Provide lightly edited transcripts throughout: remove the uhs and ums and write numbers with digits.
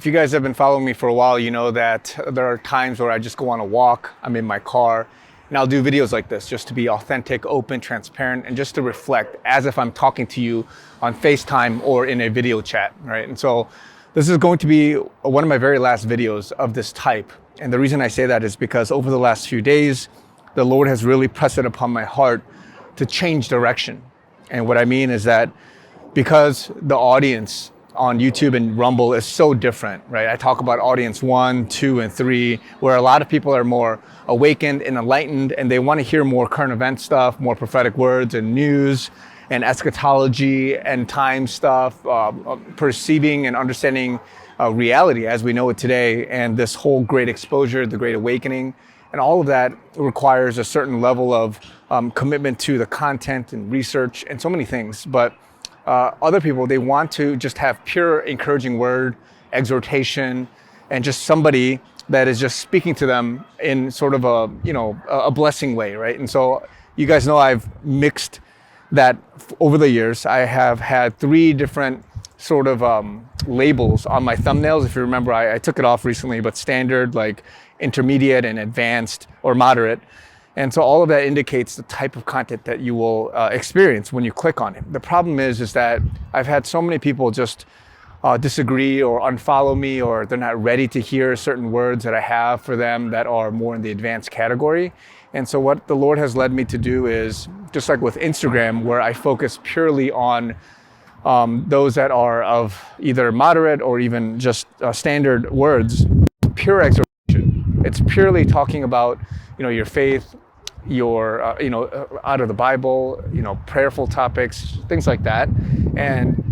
If you guys have been following me for a while, you know that there are times where I just go on a walk, I'm in my car, and I'll do videos like this just to be authentic, open, transparent, and just to reflect as if I'm talking to you on FaceTime or in a video chat, right? And so this is going to be one of my very last videos of this type. And the reason I say that is because over the last few days, the Lord has really pressed it upon my heart to change direction. And what I mean is that because the audience on YouTube and Rumble is so different, right? I talk about audience 1, 2, and 3, where a lot of people are more awakened and enlightened, and they want to hear more current event stuff, more prophetic words and news and eschatology and time stuff, perceiving and understanding reality as we know it today, and this whole great exposure, the great awakening. And all of that requires a certain level of commitment to the content and research and so many things. But other people, they want to just have pure encouraging word, exhortation, and just somebody that is just speaking to them in sort of a blessing way, right? And so you guys know I've mixed that over the years. I have had 3 different sort of labels on my thumbnails. If you remember, I took it off recently, but standard, like intermediate and advanced or moderate. And so all of that indicates the type of content that you will experience when you click on it. The problem is that I've had so many people just disagree or unfollow me, or they're not ready to hear certain words that I have for them that are more in the advanced category. And so what the Lord has led me to do is, just like with Instagram, where I focus purely on those that are of either moderate or even just standard words, pure exhortation. It's purely talking about, your faith, your, out of the Bible, prayerful topics, things like that. And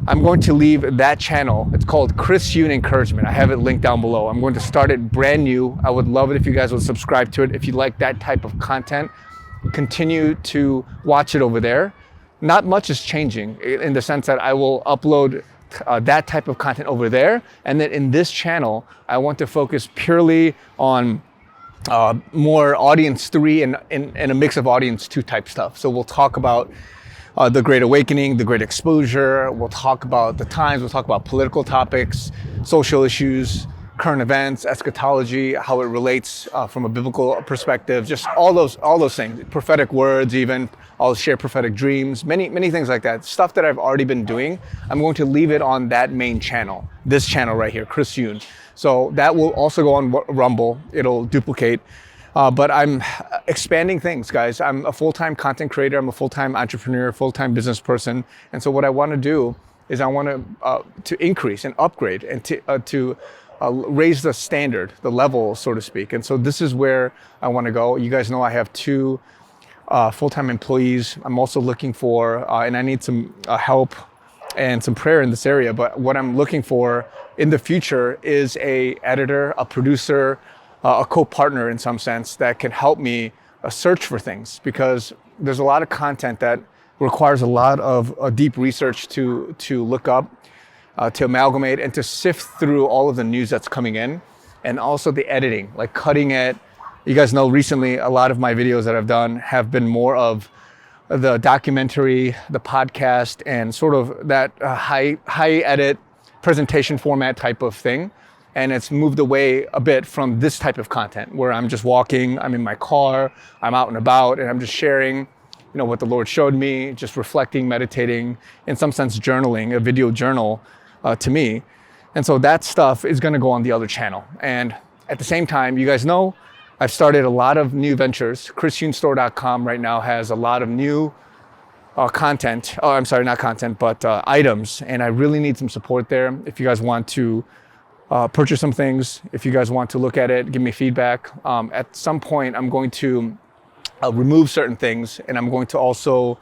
I'm going to leave that channel. It's called Chris Yoon Encouragement. I have it linked down below. I'm going to start it brand new. I would love it if you guys would subscribe to it. If you like that type of content, continue to watch it over there. Not much is changing in the sense that I will upload that type of content over there. And then in this channel, I want to focus purely on more audience 3 and a mix of audience 2 type stuff. So we'll talk about the Great Awakening, the Great Exposure. We'll talk about the times. We'll talk about political topics, social issues, current events, eschatology, how it relates from a biblical perspective, just all those things, prophetic words even. I'll share prophetic dreams, many things like that. Stuff that I've already been doing, I'm going to leave it on that main channel, this channel right here, Chris Yoon. So that will also go on Rumble. It'll duplicate. But I'm expanding things, guys. I'm a full-time content creator. I'm a full-time entrepreneur, full-time business person. And so what I want to do is I want to increase and upgrade and to raise the standard, the level, so to speak. And so this is where I want to go. You guys know I have 2 full-time employees. I'm also looking for, and I need some help and some prayer in this area. But what I'm looking for in the future is a editor, a producer, a co-partner in some sense that can help me search for things, because there's a lot of content that requires a lot of deep research to look up, to amalgamate, and to sift through all of the news that's coming in, and also the editing, like cutting it. You guys know recently a lot of my videos that I've done have been more of the documentary, the podcast, and sort of that high edit presentation format type of thing. And it's moved away a bit from this type of content where I'm just walking, I'm in my car, I'm out and about, and I'm just sharing, what the Lord showed me, just reflecting, meditating, in some sense journaling, a video journal to me. And so that stuff is going to go on the other channel. And at the same time, you guys know I've started a lot of new ventures. ChrisYoonStore.com right now has a lot of new content. Oh, I'm sorry, not content, but items. And I really need some support there. If you guys want to purchase some things, if you guys want to look at it, give me feedback. At some point, I'm going to remove certain things, and I'm going to also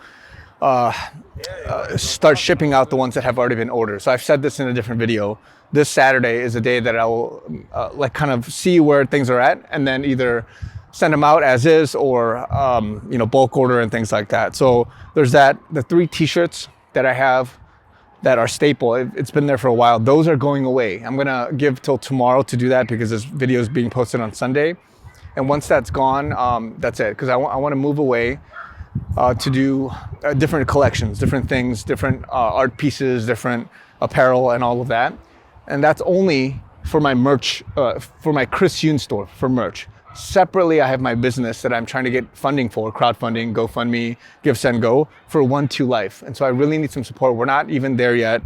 start shipping out the ones that have already been ordered. So I've said this in a different video. This Saturday is a day that I will kind of see where things are at, and then either send them out as is or bulk order and things like that. So there's that. The 3 t-shirts that I have that are staple, it's been there for a while, those are going away. I'm gonna give till tomorrow to do that because this video is being posted on Sunday. And once that's gone, that's it. Because I want to move away to do different collections, different things, different art pieces, different apparel and all of that. and that's only for my merch, for my Chris Yoon store for merch. Separately, I have my business that I'm trying to get funding for, crowdfunding, GoFundMe, Give, Send, Go, for 1-2 Life. And so I really need some support. We're not even there yet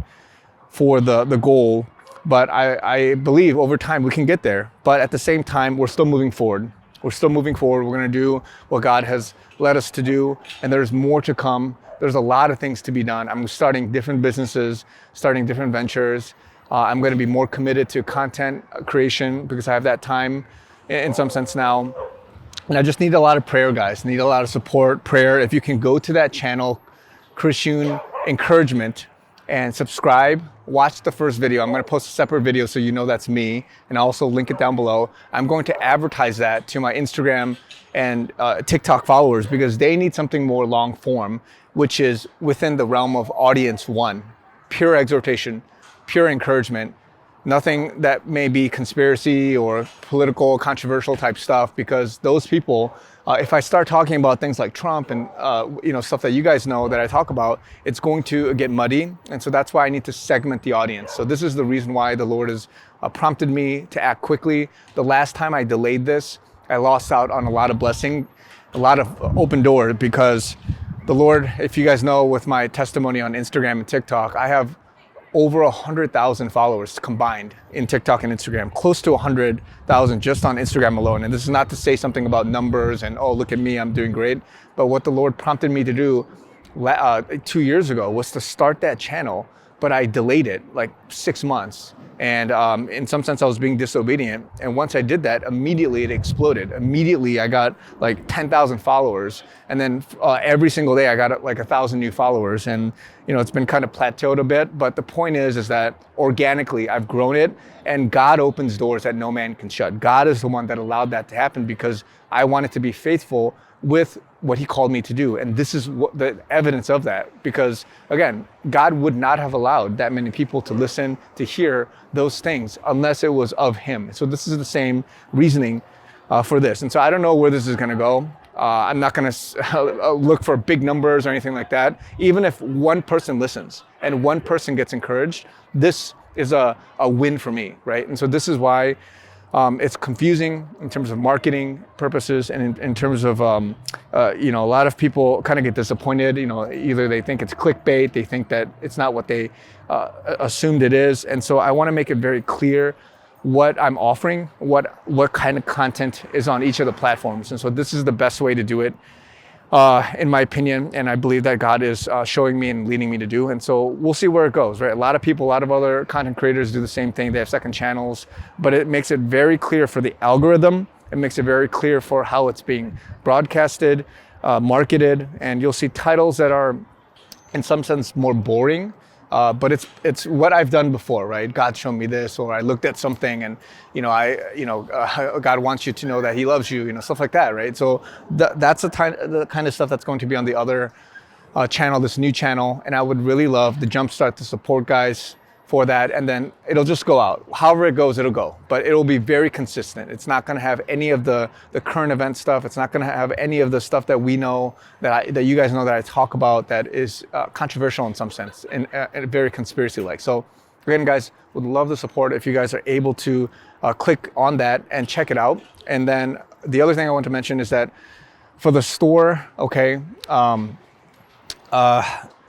for the goal, but I believe over time we can get there. But at the same time, we're still moving forward. We're still moving forward. We're gonna do what God has led us to do, and there's more to come. There's a lot of things to be done. I'm starting different businesses, starting different ventures. I'm gonna be more committed to content creation because I have that time in some sense now. And I just need a lot of prayer, guys. Need a lot of support, prayer. If you can go to that channel, Chris Yoon Encouragement, and subscribe, watch the first video. I'm gonna post a separate video so you know that's me, and I'll also link it down below. I'm going to advertise that to my Instagram and TikTok followers because they need something more long form, which is within the realm of audience one. Pure exhortation, pure encouragement, nothing that may be conspiracy or political, controversial type stuff, because those people, if I start talking about things like Trump and stuff that you guys know that I talk about, it's going to get muddy. And so that's why I need to segment the audience. So this is the reason why the Lord has prompted me to act quickly. The last time I delayed this, I lost out on a lot of blessing, a lot of open door, because the Lord, if you guys know with my testimony on Instagram and TikTok, I have over 100,000 followers combined in TikTok and Instagram, close to 100,000 just on Instagram alone. And this is not to say something about numbers and, oh, look at me, I'm doing great. But what the Lord prompted me to do 2 years ago was to start that channel, but I delayed it like 6 months. And in some sense, I was being disobedient. And once I did that, immediately it exploded. Immediately, I got like 10,000 followers. And then every single day, I got like 1,000 new followers. And it's been kind of plateaued a bit. But the point is that organically, I've grown it. And God opens doors that no man can shut. God is the one that allowed that to happen because I wanted to be faithful with what he called me to do. And this is what the evidence of that, because again, God would not have allowed that many people to listen, to hear those things unless it was of him. So this is the same reasoning for this. And so I don't know where this is going to go. I'm not going to look for big numbers or anything like that. Even if one person listens and one person gets encouraged, this is a win for me, right? And so this is why it's confusing in terms of marketing purposes, and in terms of, a lot of people kind of get disappointed. Either they think it's clickbait, they think that it's not what they assumed it is. And so I want to make it very clear what I'm offering, what kind of content is on each of the platforms. And so this is the best way to do it, in my opinion, and I believe that God is showing me and leading me to do. And so we'll see where it goes, right? A lot of people, a lot of other content creators do the same thing. They have second channels, but it makes it very clear for the algorithm. It makes it very clear for how it's being broadcasted, marketed, and you'll see titles that are, in some sense, more boring. But it's what I've done before, right? God showed me this, or I looked at something, and God wants you to know that He loves you, stuff like that, right? So that's the kind of stuff that's going to be on the other channel, this new channel, and I would really love the Jumpstart to support guys for that, and then it'll just go out. However it goes, it'll go, but it'll be very consistent. It's not going to have any of the current event stuff. It's not going to have any of the stuff that we know, that you guys know, that I talk about, that is controversial in some sense and very conspiracy-like. So again, guys, would love the support if you guys are able to click on that and check it out. And then the other thing I want to mention is that for the store, okay,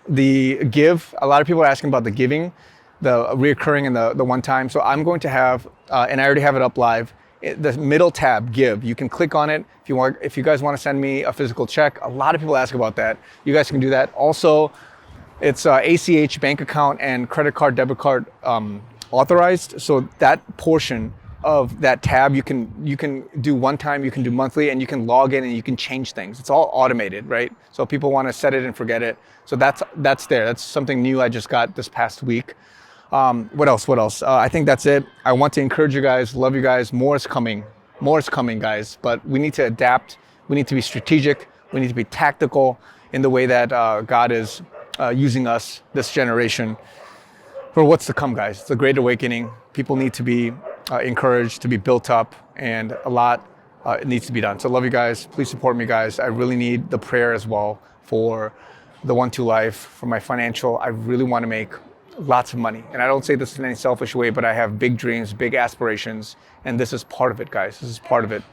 the give, a lot of people are asking about the giving, the reoccurring and the one time. So I'm going to have, and I already have it up live, the middle tab, give. You can click on it if you guys want to send me a physical check. A lot of people ask about that. You guys can do that. Also, it's ACH bank account and credit card, debit card authorized. So that portion of that tab, you can do one time, you can do monthly, and you can log in and you can change things. It's all automated, right? So people want to set it and forget it. So that's there. That's something new I just got this past week. What else? I think that's it. I want to encourage you guys, love you guys. More is coming, guys. But we need to adapt. We need to be strategic. We need to be tactical in the way that God is using us, this generation, for what's to come, guys. It's a great awakening. People need to be encouraged, to be built up, and a lot needs to be done. So love you guys. Please support me, guys. I really need the prayer as well for the 1-2 Life, for my financial. I really want to make lots of money. And I don't say this in any selfish way, but I have big dreams, big aspirations, and this is part of it, guys. This is part of it.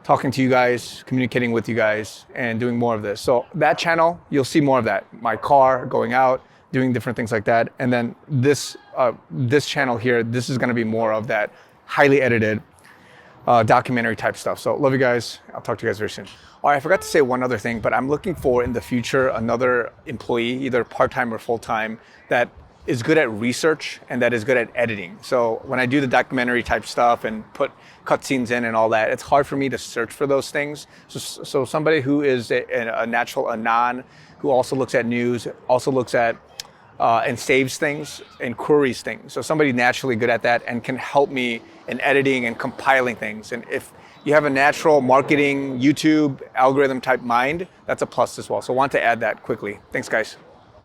Talking to you guys, communicating with you guys, and doing more of this. So that channel, you'll see more of that. My car, going out, doing different things like that. And then this channel here, this is gonna be more of that highly edited documentary type stuff. So love you guys. I'll talk to you guys very soon. All right, I forgot to say one other thing, but I'm looking for in the future another employee, either part-time or full-time, that is good at research and that is good at editing. So when I do the documentary type stuff and put cutscenes in and all that, it's hard for me to search for those things. So somebody who is a natural anon, who also looks at news, also looks at and saves things and queries things. So somebody naturally good at that and can help me in editing and compiling things. And if you have a natural marketing, YouTube, algorithm type mind, that's a plus as well. So I want to add that quickly. Thanks, guys.